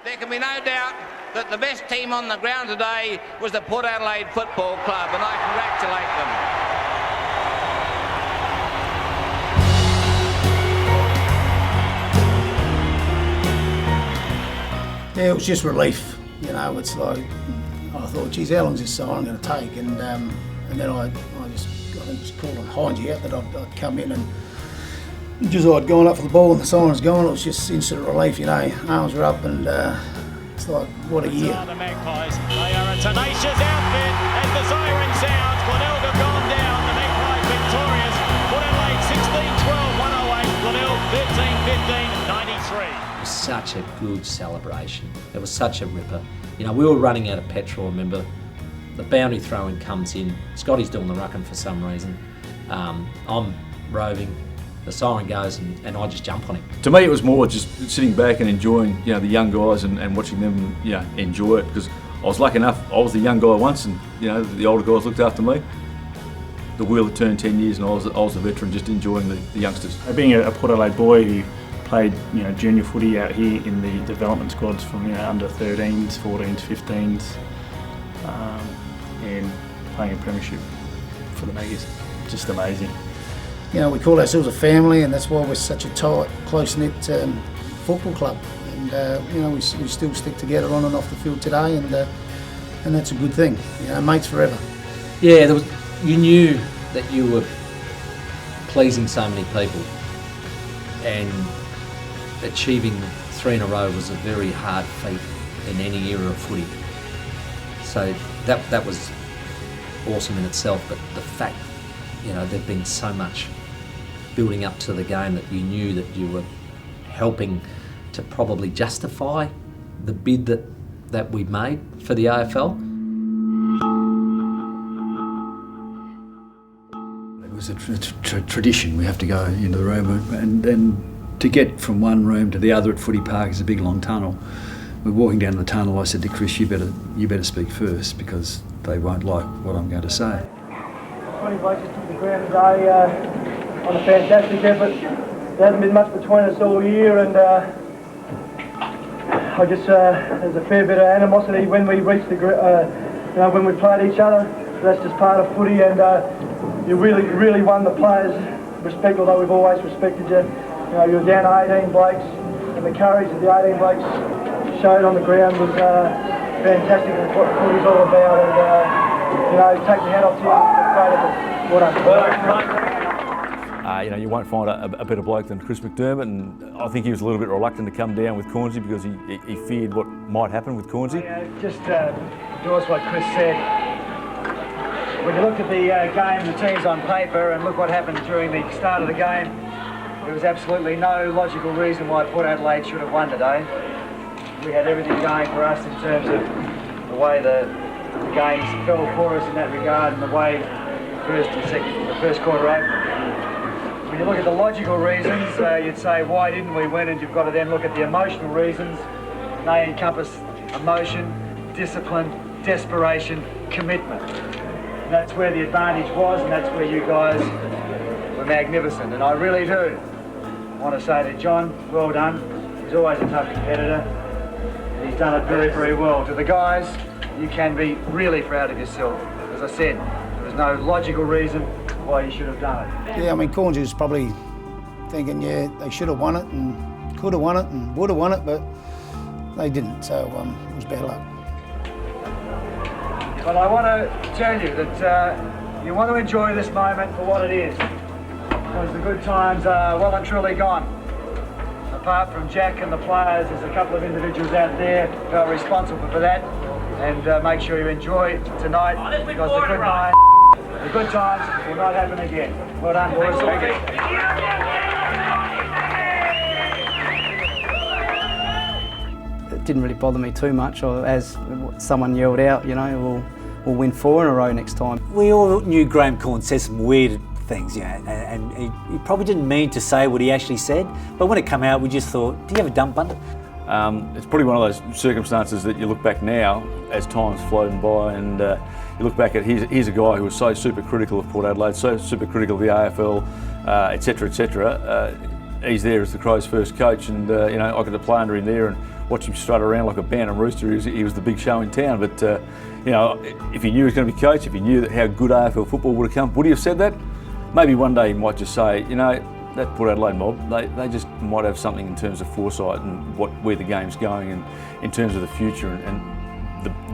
There can be no doubt that the best team on the ground today was the Port Adelaide Football Club, and I congratulate them. Yeah, it was just relief. You know, it's like, I thought, geez, how long is this siren going to take? And then I just called on Hodges out that I'd come in and just I'd gone up for the ball and the siren's gone. It was just instant relief, you know. Arms were up and it's like, what a year. The Magpies, they are a tenacious outfit as the siren sounds. Glenelg have gone down. The Magpies victorious. Port Adelaide 16-12, 108. Glenelg 13-15, 93. It was such a good celebration. It was such a ripper. You know, we were running out of petrol, remember? The boundary throwing comes in. Scotty's doing the rucking for some reason. I'm roving. The siren goes and I just jump on him. To me, it was more just sitting back and enjoying, you know, the young guys and watching them, you know, enjoy it. Because I was lucky enough, I was the young guy once, and you know, the older guys looked after me. The wheel had turned 10 years, and I was the veteran, just enjoying the youngsters. Being a Port Adelaide boy who played, you know, junior footy out here in the development squads from, you know, under 13s, 14s, 15s, and playing a Premiership for the Maggies, just amazing. You know, we call ourselves a family, and that's why we're such a tight, close-knit football club. And you know, we still stick together on and off the field today, and that's a good thing. You know, mates forever. Yeah, you knew that you were pleasing so many people, and achieving 3 in a row was a very hard feat in any era of footy. So that was awesome in itself, but the fact, you know, there'd been so much building up to the game that you knew that you were helping to probably justify the bid that we made for the AFL. It was a tradition. We have to go into the room, and then to get from one room to the other at Footy Park is a big long tunnel. We're walking down the tunnel. I said to Chris, you better speak first, because they won't like what I'm going to say. 20 blokes just took the ground today on a fantastic effort. There hasn't been much between us all year, and I guess there's a fair bit of animosity when we reach the, you know, when we played each other. That's just part of footy, and you really won the players' respect, although we've always respected you. You know, you were down to 18 blokes, and the courage that the 18 blokes showed on the ground was fantastic. That's what footy's all about, and you know, take the hat off to you. Great effort. Well done. You know, you won't find a better bloke than Chris McDermott, and I think he was a little bit reluctant to come down with Cornsey because he feared what might happen with Cornsey. Just endorse what Chris said. When you look at the game, the teams on paper, and look what happened during the start of the game, there was absolutely no logical reason why Port Adelaide should have won today. We had everything going for us in terms of the way the games fell for us in that regard, and the way the first quarter opened. When you look at the logical reasons, you'd say, why didn't we win? And you've got to then look at the emotional reasons. They encompass emotion, discipline, desperation, commitment. And that's where the advantage was, and that's where you guys were magnificent. And I really do want to say to John, well done. He's always a tough competitor. And he's done it very, very well. To the guys, you can be really proud of yourself. As I said, there was no logical reason why you should have done it. Yeah, I mean, Cornsey was probably thinking, yeah, they should have won it and could have won it and would have won it, but they didn't, so it was bad luck. Well, I want to tell you that you want to enjoy this moment for what it is, because the good times are well and truly gone. Apart from Jack and the players, there's a couple of individuals out there who are responsible for that, and make sure you enjoy tonight, because the good times will not happen again. Well done, boys. It didn't really bother me too much, or as someone yelled out, you know, we'll win 4 in a row next time. We all knew Graham Corn said some weird things, you know, and he probably didn't mean to say what he actually said, but when it came out, we just thought, do you have a dump bundle? It's probably one of those circumstances that you look back now as time's flown by, and you look back at here's a guy who was so super critical of Port Adelaide, so super critical of the AFL, etc., etc. He's there as the Crows' first coach, and you know, I got to play under him there, and watch him strut around like a bantam rooster. He was the big show in town. But you know, if he knew he was going to be coach, if he knew how good AFL football would have come, would he have said that? Maybe one day he might just say, you know, that Port Adelaide mob, they just might have something in terms of foresight and where the game's going, and in terms of the future, and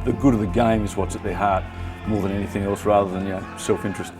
the good of the game is what's at their heart more than anything else, rather than, you know, self-interest.